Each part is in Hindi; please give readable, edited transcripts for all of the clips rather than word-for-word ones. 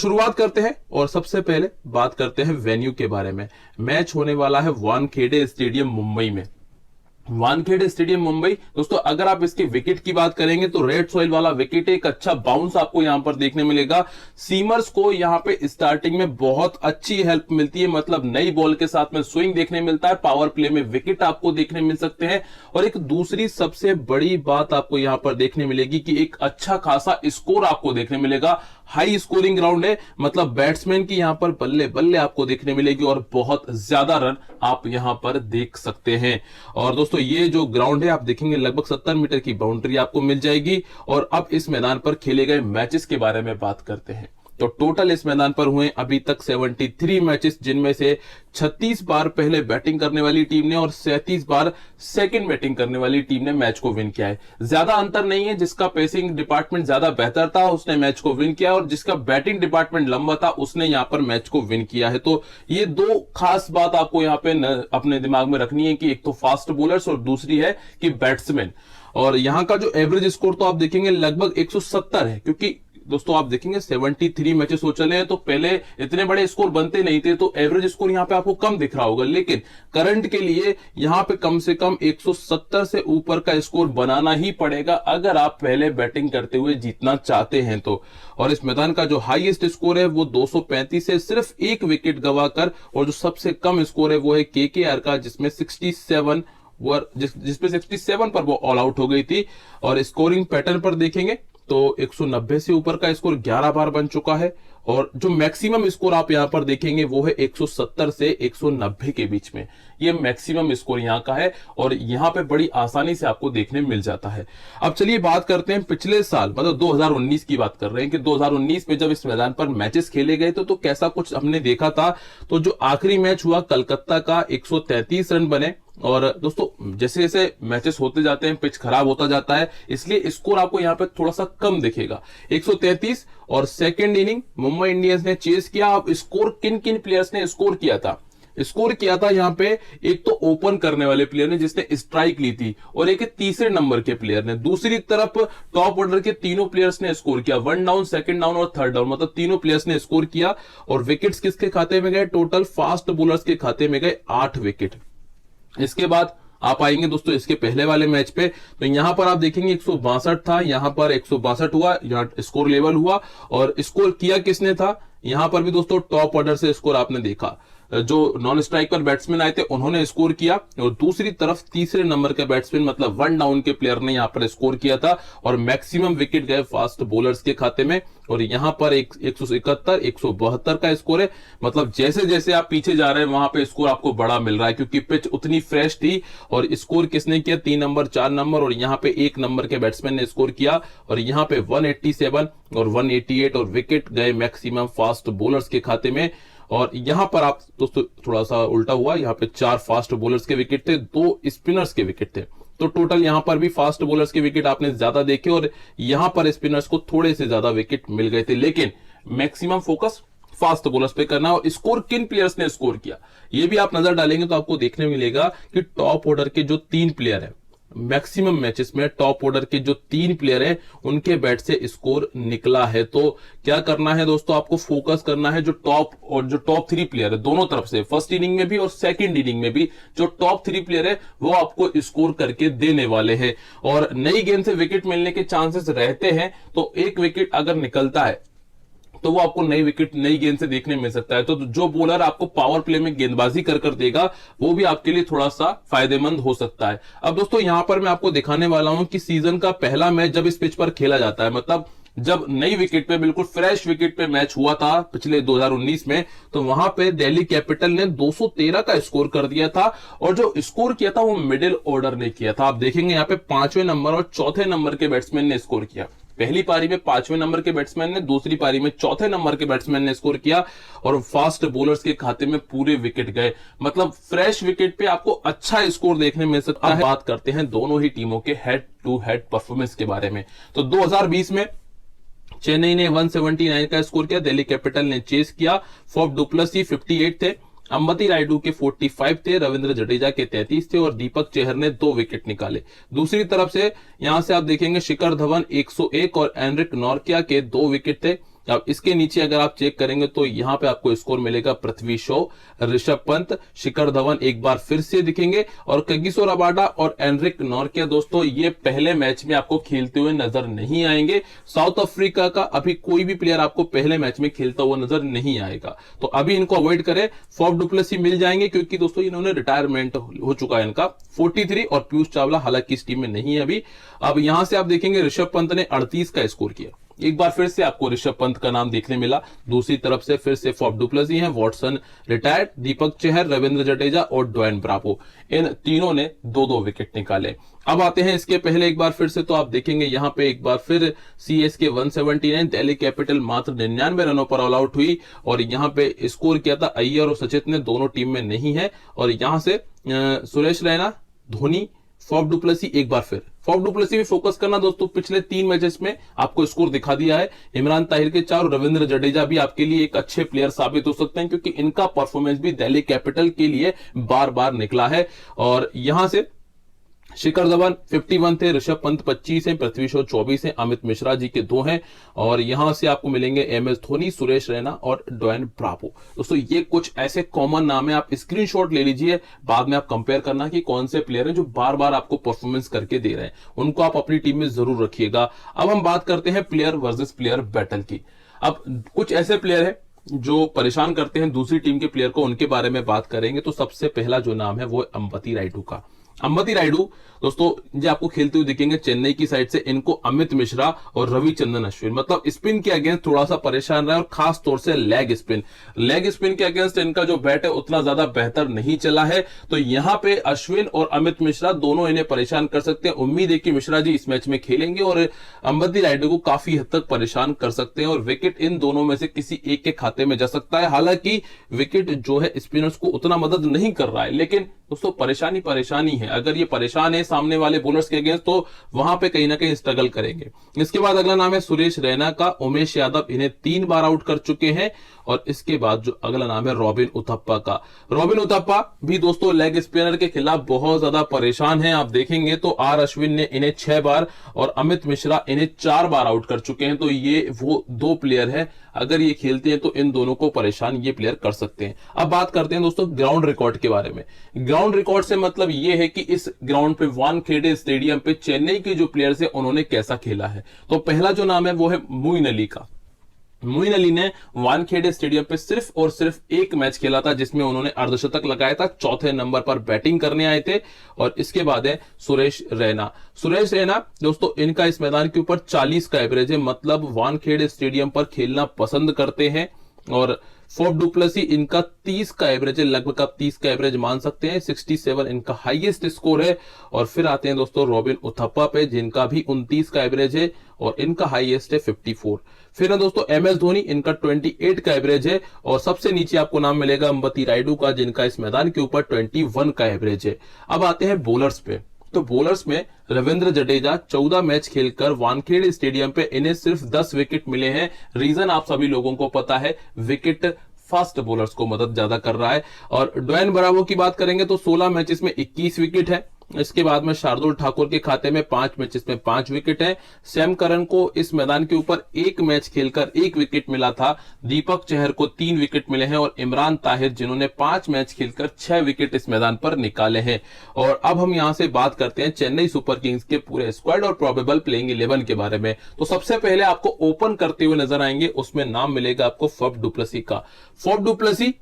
शुरुआत करते हैं और सबसे पहले बात करते हैं वेन्यू के बारे में। मैच होने वाला है वानखेड़े स्टेडियम मुंबई में। वानखेड़े स्टेडियम मुंबई दोस्तों, अगर आप इसके विकेट की बात करेंगे तो रेड सॉइल वाला विकेट, एक अच्छा बाउंस आपको यहां पर देखने मिलेगा। सीमर्स को यहां पे स्टार्टिंग में बहुत अच्छी हेल्प मिलती है, मतलब नई बॉल के साथ में स्विंग देखने मिलता है, पावर प्ले में विकेट आपको देखने मिल सकते हैं। और एक दूसरी सबसे बड़ी बात आपको यहां पर देखने मिलेगी कि एक अच्छा खासा स्कोर आपको देखने मिलेगा। हाई स्कोरिंग ग्राउंड है, मतलब बैट्समैन की यहां पर बल्ले बल्ले आपको देखने मिलेगी और बहुत ज्यादा रन आप यहां पर देख सकते हैं। और दोस्तों ये जो ग्राउंड है आप देखेंगे लगभग 70 मीटर की बाउंड्री आपको मिल जाएगी। और अब इस मैदान पर खेले गए मैचेस के बारे में बात करते हैं तो टोटल इस मैदान पर हुए अभी तक 73 मैचेस, जिनमें से 36 बार पहले बैटिंग करने वाली टीम ने और 37 बार सेकंड बैटिंग करने वाली टीम ने मैच को विन किया है। ज्यादा अंतर नहीं है, जिसका पेसिंग डिपार्टमेंट ज्यादा बेहतर था उसने मैच को विन किया और जिसका बैटिंग डिपार्टमेंट लंबा था उसने यहां पर मैच को विन किया है। तो ये दो खास बात आपको यहां पे अपने दिमाग में रखनी है कि एक तो फास्ट बॉलर्स और दूसरी है कि बैट्समैन। और यहां का जो एवरेज स्कोर तो आप देखेंगे लगभग 170 है, क्योंकि दोस्तों आप देखेंगे 73 मैचेस हो चले हैं तो पहले इतने बड़े स्कोर बनते नहीं थे, तो एवरेज स्कोर यहां पे आपको कम दिख रहा होगा। लेकिन करंट के लिए यहां पे कम से कम 170 से ऊपर का स्कोर बनाना ही पड़ेगा अगर आप पहले बैटिंग करते हुए जीतना चाहते हैं तो। और इस मैदान का जो हाईएस्ट स्कोर है वो 235 है, सिर्फ एक विकेट गवाकर। और जो सबसे कम स्कोर है वो है केकेआर का, जिसमें 67 जिसपे 67 पर वो ऑल आउट हो गई थी। और स्कोरिंग पैटर्न पर देखेंगे तो 190 से ऊपर का स्कोर 11 बार बन चुका है। और जो मैक्सिमम स्कोर आप यहां पर देखेंगे वो है 170 से 190 के बीच में, ये मैक्सिमम स्कोर यहां का है और यहां पे बड़ी आसानी से आपको देखने मिल जाता है। अब चलिए बात करते हैं पिछले साल, मतलब 2019 की बात कर रहे हैं कि 2019 में जब इस मैदान पर मैचेस खेले गए तो कैसा कुछ हमने देखा था। तो जो आखिरी मैच हुआ कलकत्ता का, 133 रन बने। और दोस्तों जैसे जैसे मैचेस होते जाते हैं पिच खराब होता जाता है, इसलिए स्कोर आपको यहां पे थोड़ा सा कम दिखेगा, 133। और सेकंड इनिंग मुंबई इंडियंस ने चेस किया। अब स्कोर किन किन प्लेयर्स ने स्कोर किया था? स्कोर किया था यहां पे एक तो ओपन करने वाले प्लेयर ने जिसने स्ट्राइक ली थी, और एक तीसरे नंबर के प्लेयर ने। दूसरी तरफ टॉप ऑर्डर के तीनों प्लेयर्स ने स्कोर किया, 1 डाउन, सेकंड डाउन और थर्ड डाउन, मतलब तीनों प्लेयर्स ने स्कोर किया। और विकेट्स किसके खाते में गए? टोटल फास्ट बॉलर्स के खाते में गए 8 विकेट। इसके बाद आप आएंगे दोस्तों इसके पहले वाले मैच पे, तो यहां पर आप देखेंगे 162 था, यहां पर 162 हुआ, यहां स्कोर लेवल हुआ। और स्कोर किया किसने था? यहां पर भी दोस्तों टॉप ऑर्डर से स्कोर आपने देखा, जो नॉन स्ट्राइक पर बैट्समैन आए थे उन्होंने स्कोर किया। और दूसरी तरफ तीसरे नंबर के बैट्समैन, मतलब 1 डाउन के प्लेयर ने यहां पर स्कोर किया था। और मैक्सिमम विकेट गए फास्ट बॉलर्स के खाते में। और यहां पर 171, 172 का स्कोर है, मतलब जैसे जैसे आप पीछे जा रहे हैं वहां पे स्कोर आपको बड़ा मिल रहा है, क्योंकि पिच उतनी फ्रेश थी। और स्कोर किसने किया? 3 नंबर, 4 नंबर और यहां पे 1 नंबर के बैट्समैन ने स्कोर किया। और यहां पे 187 और 188 और विकेट गए मैक्सिमम फास्ट बॉलर्स के खाते में। और यहां पर आप दोस्तों थोड़ा सा उल्टा हुआ, यहां पे 4 फास्ट बॉलर्स के विकेट थे, 2 स्पिनर्स के विकेट थे। तो टोटल यहां पर भी फास्ट बॉलर्स के विकेट आपने ज्यादा देखे और यहां पर स्पिनर्स को थोड़े से ज्यादा विकेट मिल गए थे। लेकिन मैक्सिमम फोकस फास्ट बॉलर्स पे करना। और स्कोर किन प्लेयर्स ने स्कोर किया ये भी आप नजर डालेंगे तो आपको देखने मिलेगा कि टॉप ऑर्डर के जो 3 प्लेयर हैं, मैक्सिमम मैचेस में टॉप ऑर्डर के जो 3 प्लेयर हैं उनके बैट से स्कोर निकला है। तो क्या करना है दोस्तों? आपको फोकस करना है जो टॉप 3 प्लेयर है दोनों तरफ से, फर्स्ट इनिंग में भी और सेकंड इनिंग में भी, जो टॉप 3 प्लेयर है वो आपको स्कोर करके देने वाले हैं। और नई गेंद से विकेट मिलने के चांसेस रहते हैं, तो एक विकेट अगर निकलता है तो वो आपको नई विकेट नई गेंद से देखने मिल सकता है। तो जो बॉलर आपको पावर प्ले में गेंदबाजी कर देगा वो भी आपके लिए थोड़ा सा फायदेमंद हो सकता है। अब दोस्तों यहां पर मैं आपको दिखाने वाला हूं कि सीजन का पहला मैच जब इस पिच पर खेला जाता है, मतलब जब नई विकेट पे, बिल्कुल फ्रेश विकेट पे मैच हुआ था पिछले 2019 में, तो वहां पे दिल्ली कैपिटल ने 213 का स्कोर कर दिया था। और जो स्कोर किया था वो मिडिल ऑर्डर ने किया था। आप देखेंगे यहाँ पे 5वें नंबर और 4थे नंबर के बैट्समैन ने स्कोर किया। पहली पारी में 5वें नंबर के बैट्समैन ने, दूसरी पारी में 4थे नंबर के बैट्समैन ने स्कोर किया। और फास्ट बॉलर्स के खाते में पूरे विकेट गए, मतलब फ्रेश विकेट पे आपको अच्छा स्कोर देखने मिल सकता है। बात करते हैं दोनों ही टीमों के हेड टू हेड परफॉर्मेंस के बारे में। तो 2020 में चेन्नई ने 179 का स्कोर किया, दिल्ली कैपिटल ने चेस किया। फॉफ डुप्लेसी 58 थे, अंबती रायडू के 45 थे, रविंद्र जडेजा के 33 थे और दीपक चेहर ने 2 विकेट निकाले। दूसरी तरफ से यहां से आप देखेंगे शिखर धवन 101 और एनरिक नॉर्किया के 2 विकेट थे। अब इसके नीचे अगर आप चेक करेंगे तो यहां पे आपको स्कोर मिलेगा पृथ्वी शॉ, ऋषभ पंत, शिखर धवन एक बार फिर से दिखेंगे और कगिसो रबाडा और एनरिक नॉर्के दोस्तों ये पहले मैच में आपको खेलते हुए नजर नहीं आएंगे। साउथ अफ्रीका का अभी कोई भी प्लेयर आपको पहले मैच में खेलता हुआ नजर नहीं आएगा, तो अभी इनको अवॉइड करें। फॉफ डु प्लेसी मिल जाएंगे क्योंकि दोस्तों इन्होंने रिटायरमेंट हो चुका है इनका 43, और पीयूष चावला हालांकि इस टीम में नहीं है अभी। अब यहां से आप देखेंगे ऋषभ पंत ने 38 का स्कोर किया, एक बार फिर से आपको ऋषभ पंत का नाम देखने मिला। दूसरी तरफ से फिर से फॉफ डु प्लेसी हैं, वॉटसन रिटायर्ड, दीपक चहर, रविंद्र जडेजा और ड्वेन ब्रावो, इन तीनों ने 2-2 विकेट निकाले। अब आते हैं इसके पहले एक बार फिर से, तो आप देखेंगे यहां पे एक बार फिर सीएसके 179, दिल्ली कैपिटल मात्र 99 रनों पर ऑल आउट हुई और यहां पे स्कोर किया था अय्यर और सचित ने, दोनों टीम में नहीं है। और यहां से सुरेश रैना, धोनी, फॉफ डु प्लेसी एक बार फिर। फॉफ डु प्लेसी भी फोकस करना दोस्तों, पिछले 3 मैचेस में आपको स्कोर दिखा दिया है। इमरान ताहिर के 4 और रविंद्र जडेजा भी आपके लिए एक अच्छे प्लेयर साबित हो सकते हैं क्योंकि इनका परफॉर्मेंस भी दिल्ली कैपिटल के लिए बार बार निकला है। और यहां से शिखर धवन 51 थे, ऋषभ पंत 25 हैं, पृथ्वी शॉ 24 हैं, अमित मिश्रा जी के 2 हैं और यहां से आपको मिलेंगे एमएस धोनी, सुरेश रैना और ड्वेन ब्रावो। दोस्तों ये कुछ ऐसे कॉमन नाम है, आप स्क्रीनशॉट ले लीजिए, बाद में आप कंपेयर करना कि कौन से प्लेयर हैं जो बार बार आपको परफॉर्मेंस करके दे रहे हैं, उनको आप अपनी टीम में जरूर रखिएगा। अब हम बात करते हैं प्लेयर वर्सेस प्लेयर बैटल की। अब कुछ ऐसे प्लेयर है जो परेशान करते हैं दूसरी टीम के प्लेयर को, उनके बारे में बात करेंगे। तो सबसे पहला जो नाम है वो है अंबती रायडू का। अंबती रायडू दोस्तों जो आपको खेलते हुए दिखेंगे चेन्नई की साइड से, इनको अमित मिश्रा और रविचंद्रन अश्विन, मतलब स्पिन के अगेंस्ट थोड़ा सा परेशान रहा और खास तौर से लेग स्पिन के अगेंस्ट इनका जो बैट है उतना ज्यादा बेहतर नहीं चला है। तो यहां पे अश्विन और अमित मिश्रा दोनों इन्हें परेशान कर सकते हैं। उम्मीद है कि मिश्रा जी इस मैच में खेलेंगे और अंबती रायडू को काफी हद तक परेशान कर सकते हैं और विकेट इन दोनों में से किसी एक के खाते में जा सकता है। हालांकि विकेट जो है स्पिनर्स को उतना मदद नहीं कर रहा है, लेकिन दोस्तों परेशानी है। अगर ये परेशान है सामने वाले बॉलर्स के अगेंस्ट तो वहां पे कहीं ना कहीं स्ट्रगल करेंगे। इसके बाद अगला नाम है सुरेश रैना का। उमेश यादव इन्हें 3 बार आउट कर चुके हैं। और इसके बाद जो अगला नाम है रॉबिन उथप्पा का। रॉबिन उथप्पा भी दोस्तों लेग स्पिनर के खिलाफ बहुत ज्यादा परेशान हैं। आप देखेंगे तो आर अश्विन ने इन्हें 6 बार और अमित मिश्रा इन्हें 4 बार आउट कर चुके हैं। तो ये वो 2 प्लेयर है, अगर ये खेलते हैं तो इन दोनों को परेशान ये प्लेयर कर सकते हैं। अब बात करते हैं दोस्तों ग्राउंड रिकॉर्ड के बारे में। ग्राउंड रिकॉर्ड से मतलब ये है कि इस ग्राउंड पे वानखेड़े स्टेडियम पे चेन्नई के जो प्लेयर्स है उन्होंने कैसा खेला है। तो पहला जो नाम है वो है मोइन अली का। मोइन अली ने वानखेड़े स्टेडियम पे सिर्फ और सिर्फ एक मैच खेला था जिसमें उन्होंने अर्धशतक लगाया था। 4थे नंबर पर बैटिंग करने आए थे। और इसके बाद है सुरेश रैना। सुरेश रैना दोस्तों इनका इस मैदान के ऊपर 40 का एवरेज है, मतलब वानखेड़े स्टेडियम पर खेलना पसंद करते हैं। और फॉफ डु प्लेसी इनका 30 का एवरेज है, लगभग आप 30 का एवरेज मान सकते हैं। 67 इनका हाईएस्ट स्कोर है। और फिर आते हैं दोस्तों रॉबिन उथप्पा पे, जिनका भी 29 का एवरेज है और इनका हाईएस्ट है 54। फिर है दोस्तों एमएस धोनी, इनका 28 का एवरेज है। और सबसे नीचे आपको नाम मिलेगा अंबती रायडू का, जिनका इस मैदान के ऊपर 21 का एवरेज है। अब आते हैं बॉलर्स पे। तो बॉलर्स में रविंद्र जडेजा 14 मैच खेलकर वानखेड़े स्टेडियम पे इन्हें सिर्फ 10 विकेट मिले हैं। रीजन आप सभी लोगों को पता है, विकेट फास्ट बॉलर्स को मदद ज्यादा कर रहा है। और ड्वेन ब्रावो की बात करेंगे तो 16 मैचेस में 21 विकेट है। इसके बाद में शार्दुल ठाकुर के खाते में 5 मैचेस में 5 विकेट है। सैम करन को इस मैदान के ऊपर एक मैच खेलकर 1 विकेट मिला था। दीपक चहर को 3 विकेट मिले हैं और इमरान ताहिर जिन्होंने 5 मैच खेलकर 6 विकेट इस मैदान पर निकाले हैं। और अब हम यहां से बात करते हैं चेन्नई सुपर किंग्स के पूरे स्क्वाड और प्रोबेबल प्लेइंग 11 के बारे में। तो सबसे पहले आपको ओपन करते हुए नजर आएंगे, उसमें नाम मिलेगा आपको फॉफ डु प्लेसी का। फॉफ डु प्लेसी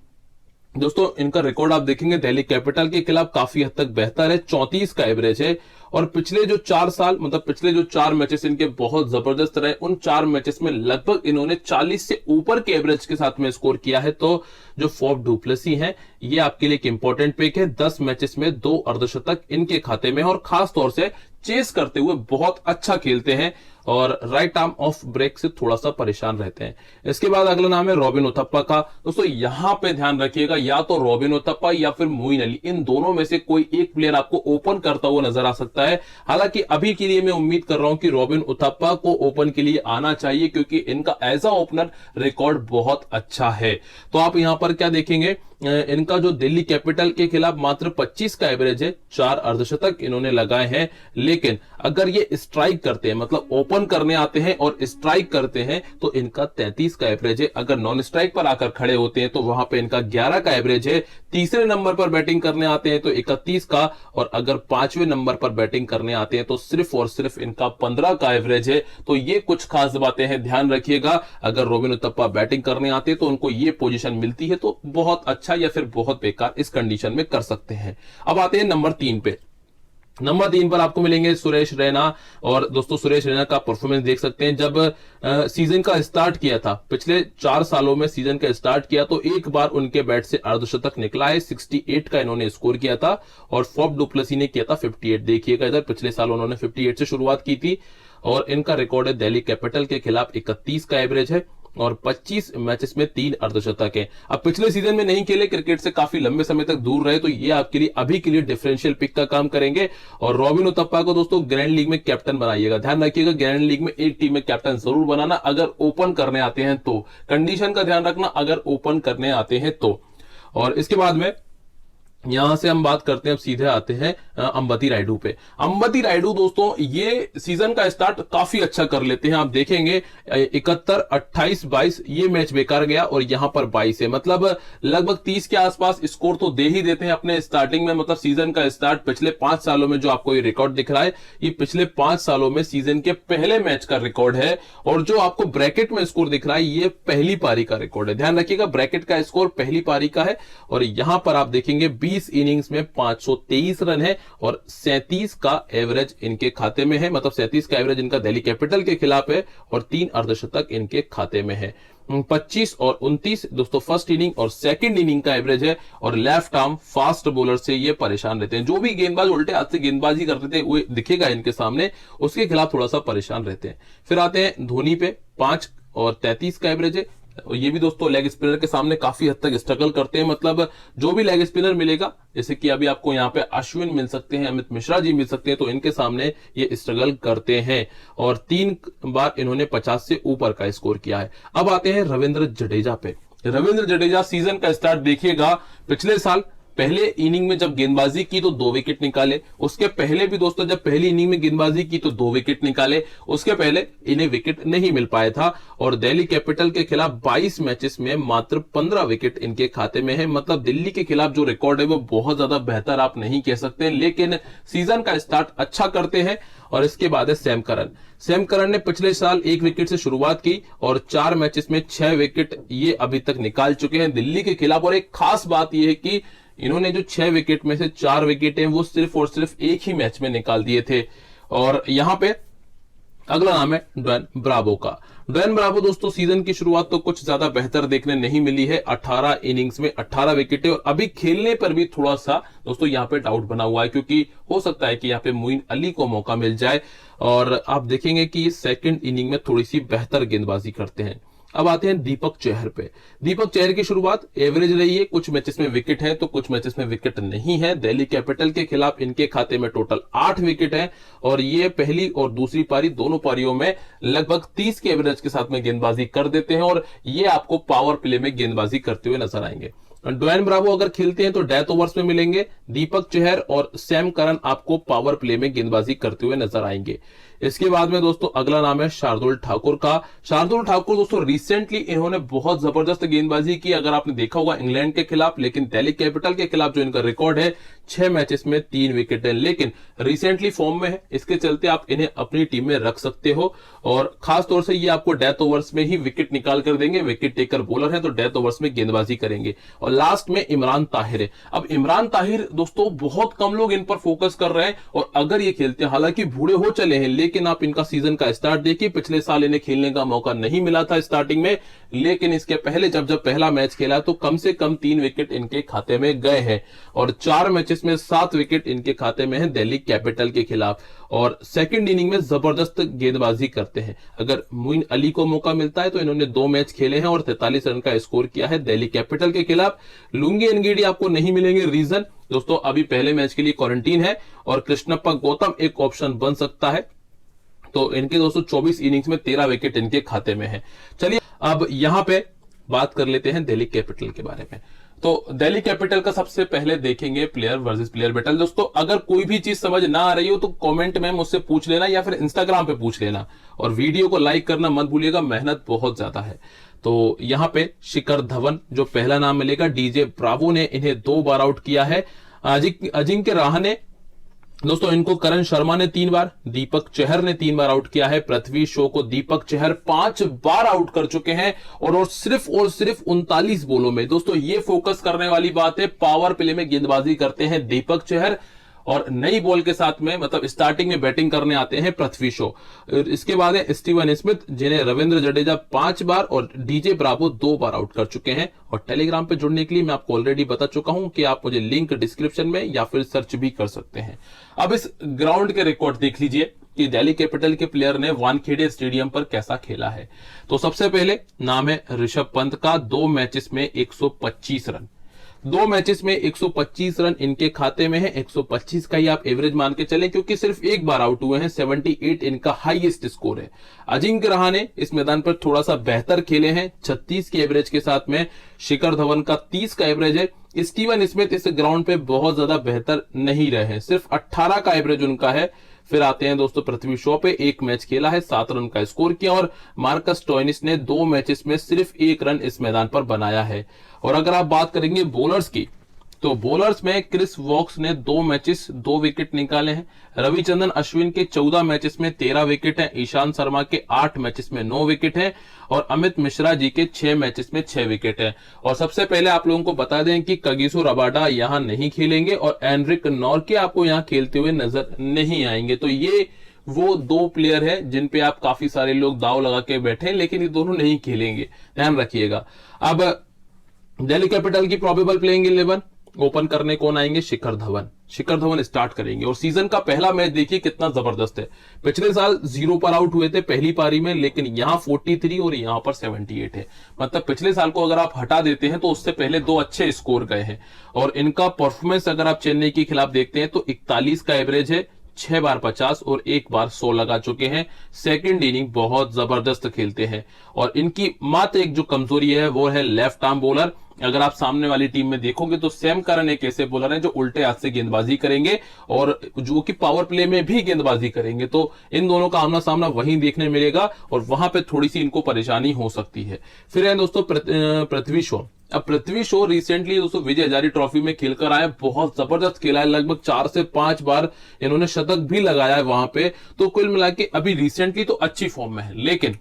दोस्तों इनका रिकॉर्ड आप देखेंगे दिल्ली कैपिटल के खिलाफ काफी हद तक बेहतर है, 34 का एवरेज है। और पिछले जो 4 साल मतलब पिछले जो 4 मैचेस इनके बहुत जबरदस्त रहे, उन 4 मैचेस में लगभग इन्होंने 40 से ऊपर के एवरेज के साथ में स्कोर किया है। तो जो फॉफ डु प्लेसी है ये आपके लिए एक इंपॉर्टेंट पिक है। 10 मैचेस में 2 अर्धशतक इनके खाते में और खास तौर से चेस करते हुए बहुत अच्छा खेलते हैं और राइट आर्म ऑफ ब्रेक से थोड़ा सा परेशान रहते हैं। इसके बाद अगला नाम है रॉबिन उथप्पा का। दोस्तों यहां पे ध्यान रखिएगा, या तो रॉबिन उथप्पा या फिर मोइन अली, इन दोनों में से कोई एक प्लेयर आपको ओपन करता हुआ नजर आ सकता है। हालांकि अभी के लिए मैं उम्मीद कर रहा हूं कि रॉबिन उथप्पा को ओपन के लिए आना चाहिए क्योंकि इनका एज अ ओपनर रिकॉर्ड बहुत अच्छा है। तो आप यहां पर क्या देखेंगे, इनका जो दिल्ली कैपिटल के खिलाफ मात्र 25 का एवरेज है, 4 अर्धशतक इन्होंने लगाए हैं। लेकिन अगर ये स्ट्राइक करते हैं मतलब ओपन ओपन करने आते हैं और स्ट्राइक करते हैं तो इनका 33 का एवरेज है। अगर नॉन स्ट्राइक पर आकर खड़े होते हैं तो वहां पे इनका 11 का एवरेज है। तीसरे नंबर पर बैटिंग करने आते हैं तो 31 का, और अगर 5वें नंबर पर बैटिंग करने आते हैं तो सिर्फ और सिर्फ इनका 15 का एवरेज है। तो ये कुछ खास बातें हैं, ध्यान रखिएगा। अगर रोबिन उथप्पा बैटिंग करने आते हैं तो उनको ये पोजीशन मिलती है तो बहुत अच्छा या फिर बहुत बेकार इस कंडीशन में कर सकते हैं। अब आते हैं नंबर 3 पे। नंबर 3 पर आपको मिलेंगे सुरेश रैना। और दोस्तों सुरेश रैना का परफॉर्मेंस देख सकते हैं। जब सीजन का स्टार्ट किया था, पिछले 4 सालों में सीजन का स्टार्ट किया तो एक बार उनके बैट से अर्धशतक निकला है। 68 का इन्होंने स्कोर किया था और फॉफ डुप्लेसी ने किया था 58। देखिएगा इधर, पिछले साल उन्होंने 58 से शुरुआत की थी और इनका रिकॉर्ड है दिल्ली कैपिटल के खिलाफ 31 का एवरेज है और 25 मैचेस में 3 अर्धशतक है। अब पिछले सीजन में नहीं खेले, क्रिकेट से काफी लंबे समय तक दूर रहे, तो ये आपके लिए अभी के लिए डिफरेंशियल पिक का काम करेंगे। और रॉबिन उथप्पा को दोस्तों ग्रैंड लीग में कैप्टन बनाइएगा। ध्यान रखिएगा, ग्रैंड लीग में एक टीम में कैप्टन जरूर बनाना अगर ओपन करने आते हैं तो। कंडीशन का ध्यान रखना अगर ओपन करने आते हैं तो। और इसके बाद में यहां से हम बात करते हैं, अब सीधे आते हैं अंबती रायडू पे। अंबती रायडू दोस्तों ये सीजन का स्टार्ट काफी अच्छा कर लेते हैं। आप देखेंगे 71, 28, 22 ये मैच बेकार गया और यहां पर 22 है, मतलब लगभग 30 के आसपास स्कोर तो दे ही देते हैं अपने स्टार्टिंग में। मतलब सीजन का स्टार्ट पिछले 5 सालों में जो आपको ये रिकॉर्ड दिख रहा है, ये पिछले 5 सालों में सीजन के पहले मैच का रिकॉर्ड है। और जो आपको ब्रैकेट में स्कोर दिख रहा है, ये पहली पारी का रिकॉर्ड है। ध्यान रखिएगा, ब्रैकेट का स्कोर पहली पारी का है। और यहां पर आप देखेंगे 20 इनिंग्स में 523 रन है और 37 का एवरेज इनके खाते में है। मतलब 37 का एवरेज इनका दिल्ली कैपिटल के खिलाफ है और 3 अर्धशतक इनके खाते में है। 25 और 29 दोस्तों फर्स्ट इनिंग और सेकंड इनिंग का एवरेज है। और लेफ्ट आर्म फास्ट बॉलर से ये परेशान रहते हैं। जो भी गेंदबाज उल्टे हाथ से गेंदबाजी करते थे वो दिखेगा इनके सामने, उसके खिलाफ थोड़ा सा परेशान रहते हैं। फिर आते हैं धोनी पे, 5 और 33 का एवरेज है। ये भी दोस्तों लेग स्पिनर के सामने काफी हद तक स्ट्रगल करते हैं। मतलब जो भी लेग स्पिनर मिलेगा, जैसे कि अभी आपको यहाँ पे अश्विन मिल सकते हैं, अमित मिश्रा जी मिल सकते हैं, तो इनके सामने ये स्ट्रगल करते हैं। और 3 बार इन्होंने 50 से ऊपर का स्कोर किया है। अब आते हैं रविंद्र जडेजा पे। रविंद्र जडेजा सीजन का स्टार्ट देखिएगा, पिछले साल पहले इनिंग में जब गेंदबाजी की तो 2 विकेट निकाले। उसके पहले भी दोस्तों जब पहली इनिंग में गेंदबाजी की तो 2 विकेट निकाले। उसके पहले इन्हें विकेट नहीं मिल पाया था। और दिल्ली कैपिटल के खिलाफ 22 मैचेस में मात्र 15 विकेट इनके खाते में है। मतलब दिल्ली के खिलाफ जो रिकॉर्ड है वो बहुत ज्यादा बेहतर आप नहीं कह सकते, लेकिन सीजन का स्टार्ट अच्छा करते हैं। और इसके बाद है सैम करन। सैम करन ने पिछले साल 1 विकेट से शुरुआत की और 4 मैचेस में 6 विकेट ये अभी तक निकाल चुके हैं दिल्ली के खिलाफ। और एक खास बात यह है कि इन्होंने जो 6 विकेट में से 4 विकेट हैं वो सिर्फ और सिर्फ एक ही मैच में निकाल दिए थे। और यहां पे अगला नाम है ड्वेन ब्रावो का। ड्वेन ब्रावो दोस्तों सीजन की शुरुआत तो कुछ ज्यादा बेहतर देखने नहीं मिली है। 18 इनिंग्स में 18 विकेट है और अभी खेलने पर भी थोड़ा सा दोस्तों यहां पे डाउट बना हुआ है, क्योंकि हो सकता है कि यहां पे मोइन अली को मौका मिल जाए। और आप देखेंगे कि सेकंड इनिंग में थोड़ी सी बेहतर गेंदबाजी करते हैं। अब आते हैं दीपक चहर पे। दीपक चहर की शुरुआत एवरेज रही है, कुछ मैचेस में विकेट है तो कुछ मैचेस में विकेट नहीं है। दिल्ली कैपिटल के खिलाफ इनके खाते में टोटल 8 विकेट है और ये पहली और दूसरी पारी दोनों पारियों में लगभग 30 के एवरेज के साथ में गेंदबाजी कर देते हैं और ये आपको पावर प्ले में गेंदबाजी करते हुए नजर आएंगे। ड्वेन ब्रावो अगर खेलते हैं तो डेथ ओवर्स में मिलेंगे। दीपक चहर और सैम करन आपको पावर प्ले में गेंदबाजी करते हुए नजर आएंगे। इसके बाद में दोस्तों अगला नाम है शार्दुल ठाकुर का। शार्दुल ठाकुर दोस्तों रिसेंटली इन्होंने बहुत जबरदस्त गेंदबाजी की, अगर आपने देखा होगा इंग्लैंड के खिलाफ, लेकिन दिल्ली कैपिटल के खिलाफ जो इनका रिकॉर्ड है 6 मैचेस में 3 विकेट है, लेकिन रिसेंटली फॉर्म में है, इसके चलते आप इन्हें अपनी टीम में रख सकते हो। और खासतौर से ये आपको डेथ ओवर्स में ही विकेट निकाल कर देंगे। विकेट टेकर बॉलर है तो डेथ ओवर्स में गेंदबाजी करेंगे। और लास्ट में इमरान ताहिर है। अब इमरान ताहिर दोस्तों बहुत कम लोग इन पर फोकस कर रहे हैं और अगर ये खेलते हैं, हालांकि बूढ़े हो चले हैं, लेकिन आप इनका सीजन का स्टार्ट देखिए। पिछले साल इन्हें खेलने का मौका नहीं मिला था स्टार्टिंग में, लेकिन इसके पहले जब पहला मैच खेला तो कम से कम 3 विकेट इनके खाते में गए हैं और 4 मैचेस में 7 विकेट इनके खाते में है दिल्ली कैपिटल के खिलाफ। और सेकंड इनिंग में जबरदस्त गेंदबाजी करते हैं। अगर मोइन अली को मौका मिलता है तो इन्होंने 2 मैच खेले हैं और 43 रन का स्कोर किया है दिल्ली कैपिटल के खिलाफ। लुंगी एनगीडी आपको नहीं मिलेंगे, रीजन दोस्तों अभी पहले मैच के लिए क्वारंटीन है। और कृष्णप्पा गौतम एक ऑप्शन बन सकता है। तो इनके दोस्तों 24 इनिंग्स में 13 विकेट इनके खाते में है। चलिए अब यहां पे बात कर लेते हैं दिल्ली कैपिटल के बारे में। तो दिल्ली कैपिटल का सबसे पहले देखेंगे प्लेयर वर्सेस प्लेयर बैटल। दोस्तों अगर कोई भी चीज समझ ना आ रही हो तो कमेंट में मुझसे पूछ लेना या फिर इंस्टाग्राम पे पूछ लेना, और वीडियो को लाइक करना मत भूलिएगा, मेहनत बहुत ज्यादा है। तो यहां पे शिखर धवन जो पहला नाम मिलेगा, डीजे ब्रावो ने इन्हें 2 बार आउट किया है। अजिंक्य रहाणे, दोस्तों इनको करण शर्मा ने 3 बार, दीपक चहर ने 3 बार आउट किया है। पृथ्वी शॉ को दीपक चहर 5 बार आउट कर चुके हैं और सिर्फ 39 बॉलों में। दोस्तों ये फोकस करने वाली बात है, पावर प्ले में गेंदबाजी करते हैं दीपक चहर और नई बॉल के साथ में मतलब स्टार्टिंग में बैटिंग करने आते हैं पृथ्वी शॉ। इसके बाद है स्टीवन स्मिथ जिन्हें रविंद्र जडेजा 5 बार और डीजे ब्रावो 2 बार आउट कर चुके हैं। और टेलीग्राम पे जुड़ने के लिए मैं आपको ऑलरेडी बता चुका हूं कि आप मुझे लिंक डिस्क्रिप्शन में या फिर सर्च भी कर सकते हैं। अब इस ग्राउंड के रिकॉर्ड देख लीजिए कि दिल्ली कैपिटल के प्लेयर ने वानखेड़े स्टेडियम पर कैसा खेला है। तो सबसे पहले नाम है ऋषभ पंत का, 2 मैचेस में 125 रन, 2 मैचेस में 125 रन इनके खाते में है। 125 का ही आप एवरेज मान के चलें क्योंकि सिर्फ 1 बार आउट हुए हैं। 78 इनका हाईएस्ट स्कोर है। अजिंक्य रहाणे इस मैदान पर थोड़ा सा बेहतर खेले हैं, 36 के एवरेज के साथ में। शिखर धवन का 30 का एवरेज है। स्टीवन स्मिथ इस ग्राउंड पे बहुत ज्यादा बेहतर नहीं रहे, सिर्फ 18 का एवरेज उनका है। फिर आते हैं दोस्तों पृथ्वी शॉ पे, 1 मैच खेला है, 7 रन का स्कोर किया और मार्कस स्टोइनिस ने 2 मैचेस में सिर्फ 1 रन इस मैदान पर बनाया है। और अगर आप बात करेंगे बॉलर्स की, तो बॉलर्स में क्रिस वॉक्स ने 2 मैचेस 2 विकेट निकाले हैं। रविचंद्रन अश्विन के 14 मैचेस में 13 विकेट हैं। ईशांत शर्मा के 8 मैचेस में 9 विकेट हैं और अमित मिश्रा जी के 6 मैचेस में 6 विकेट हैं। और सबसे पहले आप लोगों को बता दें कि कगिसो रबाडा यहां नहीं खेलेंगे और एनरिक नॉर्के आपको यहां खेलते हुए नजर नहीं आएंगे। तो ये वो 2 प्लेयर है जिन पे आप काफी सारे लोग दाव लगा के बैठे हैं, लेकिन ये दोनों नहीं खेलेंगे, ध्यान रखिएगा। अब दिल्ली कैपिटल की प्रोबेबल प्लेइंग 11, ओपन करने कौन आएंगे? शिखर धवन। शिखर धवन स्टार्ट करेंगे और सीजन का पहला मैच देखिए कितना जबरदस्त है। पिछले साल 0 पर आउट हुए थे पहली पारी में, लेकिन यहां 43 और यहां पर 78 है। मतलब पिछले साल को अगर आप हटा देते हैं तो उससे पहले 2 अच्छे स्कोर गए हैं। और इनका परफॉर्मेंस अगर आप चेन्नई के खिलाफ देखते हैं तो 41 का एवरेज है, 6 बार 50 और 1 बार 100 लगा चुके हैं। सेकंड इनिंग बहुत जबरदस्त खेलते हैं और इनकी मात्र एक जो कमजोरी है वो है लेफ्ट आर्म बॉलर। अगर आप सामने वाली टीम में देखोगे तो सैम करन एक ऐसे बॉलर हैं जो उल्टे हाथ से गेंदबाजी करेंगे और जो कि पावर प्ले में भी गेंदबाजी करेंगे। तो इन दोनों का आमना सामना वहीं देखने मिलेगा और वहां पे थोड़ी सी इनको परेशानी हो सकती है। फिर है दोस्तों पृथ्वी शॉ। अब पृथ्वी शॉ रिसेंटली दोस्तों विजय हजारे ट्रॉफी में खेलकर आए, बहुत जबरदस्त खेला है, लगभग 4 से 5 बार इन्होंने शतक भी लगाया है वहां पे। तो कुल मिला के अभी रिसेंटली तो अच्छी फॉर्म में है, लेकिन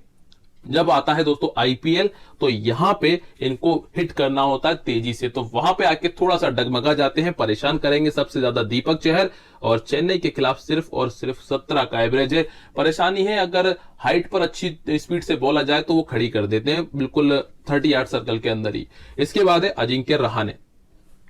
जब आता है दोस्तों आईपीएल तो यहां पे इनको हिट करना होता है तेजी से, तो वहां पे आके थोड़ा सा डगमगा जाते हैं, परेशान करेंगे सबसे ज्यादा दीपक चहर। और चेन्नई के खिलाफ सिर्फ और सिर्फ 17 का एवरेज है। परेशानी है अगर हाइट पर अच्छी स्पीड से बॉल आ जाए तो वो खड़ी कर देते हैं बिल्कुल 30 यार्ड सर्कल के अंदर ही। इसके बाद है अजिंक्य रहाणे।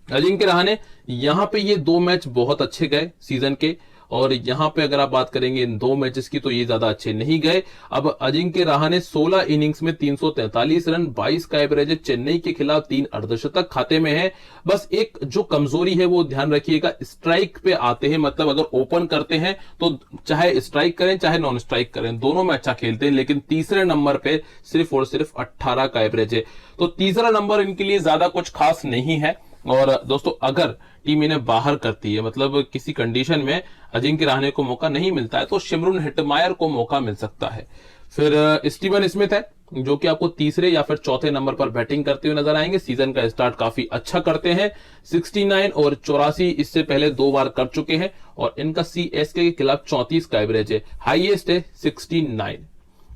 अजिंक्य रहाणे यहां पे ये 2 मैच बहुत अच्छे गए सीजन के, और यहां पे अगर आप बात करेंगे इन 2 मैचेस की तो ये ज्यादा अच्छे नहीं गए। अब अजिंक्य रहाणे 16 इनिंग्स में 343 रन, 22 का एवरेज है। चेन्नई के खिलाफ 3 अर्धशतक खाते में है। बस एक जो कमजोरी है वो ध्यान रखिएगा, स्ट्राइक पे आते हैं, मतलब अगर ओपन करते हैं तो चाहे स्ट्राइक करें चाहे नॉन स्ट्राइक करें दोनों में अच्छा खेलते हैं, लेकिन तीसरे नंबर पे सिर्फ और सिर्फ 18 का एवरेज है। तो तीसरा नंबर इनके लिए ज्यादा कुछ खास नहीं है। और दोस्तों अगर टीम इन्हें बाहर करती है, मतलब किसी कंडीशन में अजिंक्य रहाणे को मौका नहीं मिलता है, तो शिमरून हेटमायर को मौका मिल सकता है। फिर स्टीवन स्मिथ है जो कि आपको तीसरे या फिर चौथे नंबर पर बैटिंग करते हुए नजर आएंगे। सीजन का स्टार्ट काफी अच्छा करते हैं, 69 और 84 इससे पहले 2 बार कर चुके हैं और इनका सीएसके के खिलाफ 34 का एवरेज है, हाईएस्ट है 69।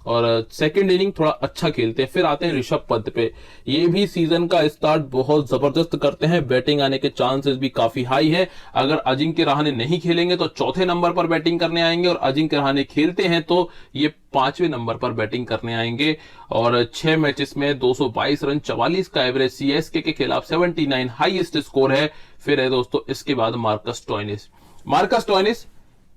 और सेकंड इनिंग थोड़ा अच्छा खेलते हैं। फिर आते हैं ऋषभ पंत पे, ये भी सीजन का स्टार्ट बहुत जबरदस्त करते हैं, बैटिंग आने के चांसेस भी काफी हाई है। अगर अजिंक्य रहाणे नहीं खेलेंगे तो चौथे नंबर पर बैटिंग करने आएंगे, और अजिंक्य रहाणे खेलते हैं तो ये 5वें नंबर पर बैटिंग करने आएंगे। और 6 मैचेस में 222 रन, 44 का एवरेज, सीएसके के खिलाफ 79 हाईएस्ट स्कोर है। फिर है दोस्तों इसके बाद मार्कस स्टोइनिस। मार्कस स्टोइनिस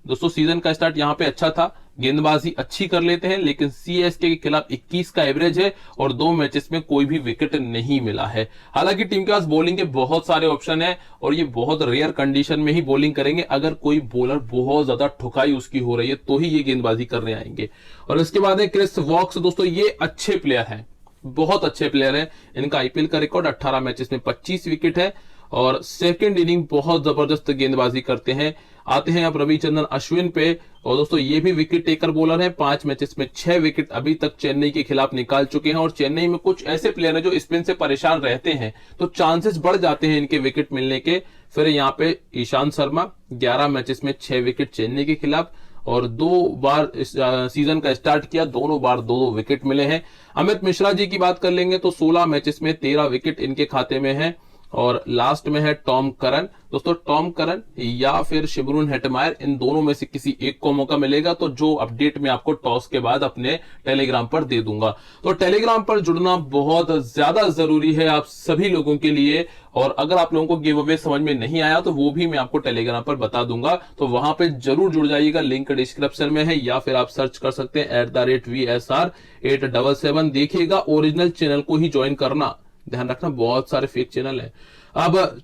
दोस्तों सीजन का स्टार्ट यहां पे अच्छा था, गेंदबाजी अच्छी कर लेते हैं, लेकिन सीएसके के खिलाफ 21 का एवरेज है और 2 मैचेस में कोई भी विकेट नहीं मिला है। हालांकि टीम के पास बॉलिंग के बहुत सारे ऑप्शन है और ये बहुत रेयर कंडीशन में ही बॉलिंग करेंगे। अगर कोई बॉलर बहुत ज्यादा ठुकाई उसकी हो रही है तो ही ये गेंदबाजी करने आएंगे। और इसके बाद है क्रिस वॉक्स। दोस्तों ये अच्छे प्लेयर हैं, बहुत अच्छे प्लेयर हैं। इनका आईपीएल का रिकॉर्ड 18 मैचेस में 25 विकेट है और सेकंड इनिंग बहुत जबरदस्त गेंदबाजी करते हैं। आते हैं अब रविचंद्रन अश्विन पे, और दोस्तों ये भी विकेट टेकर बॉलर है। 5 मैचेस में 6 विकेट अभी तक चेन्नई के खिलाफ निकाल चुके हैं, और चेन्नई में कुछ ऐसे प्लेयर हैं जो स्पिन से परेशान रहते हैं, तो चांसेस बढ़ जाते हैं इनके विकेट मिलने के। फिर यहाँ पे ईशांत शर्मा 11 मैचेस में 6 विकेट चेन्नई के खिलाफ, और 2 बार इस सीजन का स्टार्ट किया, दोनों बार 2 विकेट मिले हैं। अमित मिश्रा जी की बात कर लेंगे तो 16 मैचेस में 13 विकेट इनके खाते में है। और लास्ट में है टॉम करन। दोस्तों टॉम करन या फिर शिमरून हेटमायर, इन दोनों में से किसी एक को मौका मिलेगा, तो जो अपडेट मैं आपको टॉस के बाद अपने टेलीग्राम पर दे दूंगा। तो टेलीग्राम पर जुड़ना बहुत ज्यादा जरूरी है आप सभी लोगों के लिए, और अगर आप लोगों को गिव अवे समझ में नहीं आया तो वो भी मैं आपको टेलीग्राम पर बता दूंगा, तो वहां पे जरूर जुड़ जाइएगा। लिंक डिस्क्रिप्शन में है, या फिर आप सर्च कर सकते हैं @VSR877। देखिएगा, ओरिजिनल चैनल को ही ज्वाइन करना, ध्यान रखना बहुत सारे फेक चैनल हैं। अब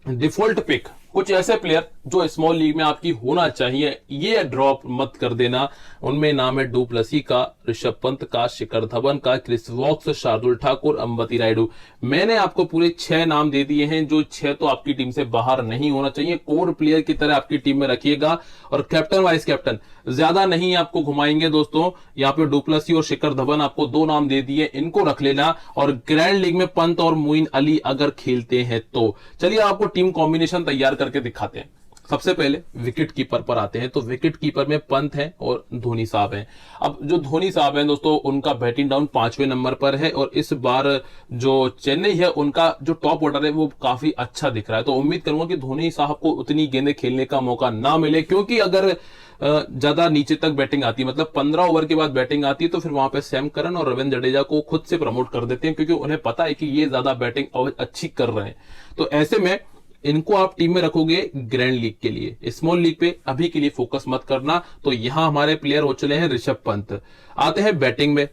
डिफॉल्ट पिक, कुछ ऐसे प्लेयर जो स्मॉल लीग में आपकी होना चाहिए, ये ड्रॉप मत कर देना। उनमें नाम है डू प्लेसी का, ऋषभ पंत का, शिखर धवन का, क्रिस वॉक्स, शार्दुल ठाकुर, अंबती रायडू। मैंने आपको पूरे 6 नाम दे दिए हैं, जो 6 तो आपकी टीम से बाहर नहीं होना चाहिए, कोर प्लेयर की तरह आपकी टीम में रखिएगा। और कैप्टन वाइस कैप्टन ज्यादा नहीं आपको घुमाएंगे दोस्तों, यहाँ पे डू प्लेसी और शिखर धवन आपको 2 नाम दे दिए, इनको रख लेना। और ग्रैंड लीग में पंत और मोइन अली अगर खेलते हैं तो चलिए आपको टीम कॉम्बिनेशन तैयार करके दिखाते हैं। सबसे पहले विकेट कीपर पर आते हैं, तो विकेट कीपर में पंत है और धोनी साहब हैं। अब जो धोनी साहब हैं दोस्तों, उनका बैटिंग डाउन 5वें नंबर पर है, और इस बार जो चेन्नई है उनका जो टॉप ऑर्डर है वो काफी अच्छा दिख रहा है। तो उम्मीद करूंगा कि धोनी साहब को उतनी गेंदें खेलने का मौका ना मिले, क्योंकि अगर ज्यादा नीचे तक बैटिंग आती है, मतलब 15 ओवर के बाद बैटिंग आती है, तो फिर वहां पे सैम करन और रविंद्र जडेजा को खुद से प्रमोट कर देते हैं, क्योंकि उन्हें पता है कि ये ज्यादा बैटिंग अच्छी कर रहे हैं। तो ऐसे में इनको आप टीम में रखोगे ग्रैंड लीग के लिए, स्मॉल लीग पे अभी के लिए फोकस मत करना। तो यहां हमारे प्लेयर हो चले हैं ऋषभ पंत। आते हैं बैटिंग में,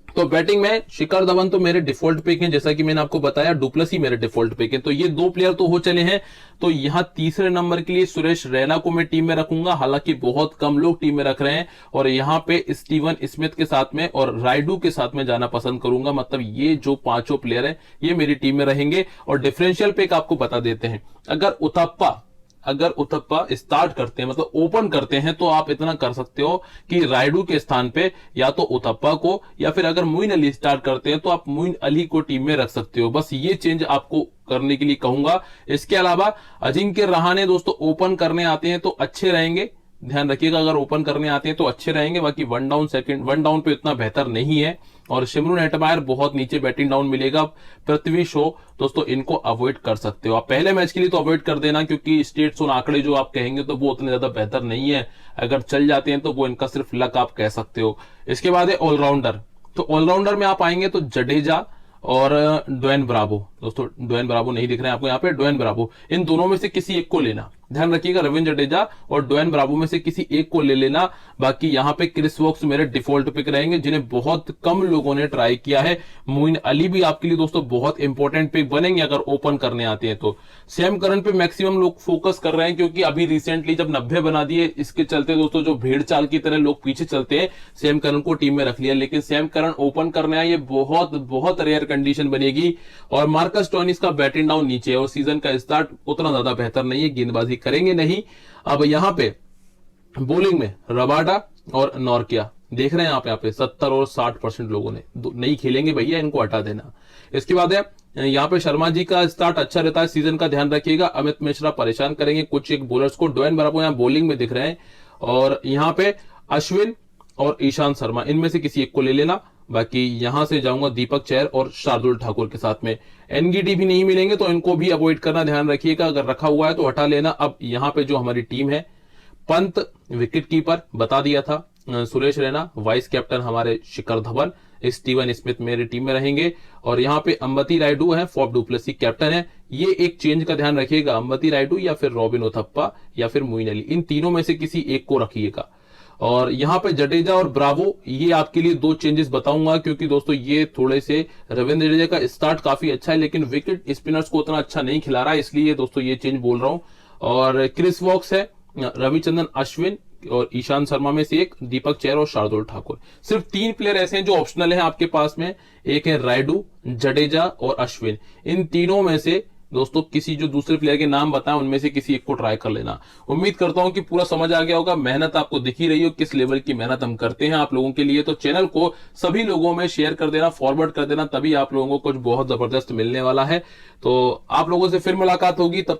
तो बैटिंग में शिखर धवन तो मेरे डिफॉल्ट पिक हैं, जैसा कि मैंने आपको बताया, डू प्लेसी मेरे डिफॉल्ट पिक हैं, तो ये 2 प्लेयर तो हो चले हैं। तो यहां तीसरे नंबर के लिए सुरेश रैना को मैं टीम में रखूंगा, हालांकि बहुत कम लोग टीम में रख रहे हैं, और यहां पे स्टीवन स्मिथ के साथ में और रायडू के साथ में जाना पसंद करूंगा। मतलब ये जो 5 प्लेयर है ये मेरी टीम में रहेंगे। और डिफरेंशियल पिक आपको बता देते हैं, अगर उथप्पा स्टार्ट करते हैं, मतलब ओपन करते हैं, तो आप इतना कर सकते हो कि रायडू के स्थान पे या तो उथप्पा को, या फिर अगर मोइन अली स्टार्ट करते हैं तो आप मोइन अली को टीम में रख सकते हो। बस ये चेंज आपको करने के लिए कहूंगा। इसके अलावा अजिंक्य रहाणे दोस्तों ओपन करने आते हैं तो अच्छे रहेंगे, ध्यान रखिएगा, अगर ओपन करने आते हैं तो अच्छे रहेंगे, बाकी वन डाउन पे इतना बेहतर नहीं है। और शिमरून हेटमायर बहुत नीचे बैटिंग डाउन मिलेगा। पृथ्वी शॉ दोस्तों इनको अवॉइड कर सकते हो आप, पहले मैच के लिए तो अवॉइड कर देना, क्योंकि स्टेट्स और आंकड़े जो आप कहेंगे तो वो उतने ज्यादा बेहतर नहीं है। अगर चल जाते हैं तो वो इनका सिर्फ लक आप कह सकते हो। इसके बाद है ऑलराउंडर, तो ऑलराउंडर में आप आएंगे तो जडेजा और ड्वेन ब्रावो। दोस्तों ड्वेन ब्रावो नहीं दिख रहे हैं आपको यहाँ पे, ड्वेन ब्रावो, इन दोनों में से किसी एक को लेना, ध्यान रखिएगा, रविंद्र जडेजा और ड्वेन ब्रावो में से किसी एक को ले लेना। बाकी यहाँ पे क्रिस वॉक्स मेरे डिफॉल्ट पिक रहेंगे, जिन्हें बहुत कम लोगों ने ट्राई किया है। मोइन अली भी आपके लिए दोस्तों बहुत इंपॉर्टेंट पिक बनेंगे अगर ओपन करने आते हैं तो। सैम करन पे मैक्सिमम लोग फोकस कर रहे हैं, क्योंकि अभी रिसेंटली जब 90 बना दिए, इसके चलते दोस्तों जो भेड़ चाल की तरह लोग पीछे चलते हैं, सैम करन को टीम में रख लिया। लेकिन सैम करन ओपन करने आए, ये बहुत बहुत रेयर कंडीशन बनेगी। और मार्कस स्टोइनिस का बैटिंग डाउन नीचे है, और सीजन का स्टार्ट उतना ज्यादा बेहतर नहीं है, गेंदबाजी करेंगे नहीं। अब यहां पे बॉलिंग में रबाडा और नॉर्किया देख रहे हैं आप, यहाँ पे 70 और 60% लोगों ने नहीं खेलेंगे भैया, इनको हटा देना। इसके बाद है यहाँ पे शर्मा जी का स्टार्ट अच्छा रहता है सीजन का, ध्यान रखिएगा। अमित मिश्रा परेशान करेंगे कुछ एक बॉलर्स को। ड्वेन ब्रावो यहाँ बॉलिंग में दिख रहे हैं, और यहाँ पे अश्विन और ईशांत शर्मा, इनमें से किसी एक को ले लेना। बाकी यहां से जाऊंगा दीपक चहर और शार्दुल ठाकुर के साथ में। एनगीडी भी नहीं मिलेंगे तो इनको भी अवॉइड करना, ध्यान रखिएगा, अगर रखा हुआ है तो हटा लेना। अब यहां पे जो हमारी टीम है, पंत विकेट कीपर बता दिया था, सुरेश रैना वाइस कैप्टन हमारे शिखर धवन, स्टीवन स्मिथ मेरी टीम में रहेंगे। और यहाँ पे अंबती रायडू है, फॉफ डू प्लेसी कैप्टन है। ये एक चेंज का ध्यान रखिएगा, अंबती रायडू या फिर रॉबिन उथप्पा या फिर मोइन अली, इन तीनों में से किसी एक को रखिएगा। और यहाँ पे जडेजा और ब्रावो, ये आपके लिए 2 चेंजेस बताऊंगा, क्योंकि दोस्तों ये थोड़े से, रविंद्र जडेजा का स्टार्ट काफी अच्छा है लेकिन विकेट स्पिनर्स को उतना अच्छा नहीं खिला रहा है, इसलिए दोस्तों ये चेंज बोल रहा हूं। और क्रिस वॉक्स है, रविचंद्रन अश्विन, और ईशांत शर्मा में से एक, दीपक चहर और शार्दुल ठाकुर। सिर्फ 3 प्लेयर ऐसे हैं जो ऑप्शनल हैं आपके पास में, एक है रायडू, जडेजा और अश्विन। इन तीनों में से दोस्तों किसी जो दूसरे प्लेयर के नाम बताएं उनमें से किसी एक को ट्राई कर लेना। उम्मीद करता हूं कि पूरा समझ आ गया होगा, मेहनत आपको दिख ही रही हो किस लेवल की मेहनत हम करते हैं आप लोगों के लिए। तो चैनल को सभी लोगों में शेयर कर देना, फॉरवर्ड कर देना, तभी आप लोगों को कुछ बहुत जबरदस्त मिलने वाला है। तो आप लोगों से फिर मुलाकात होगी, तब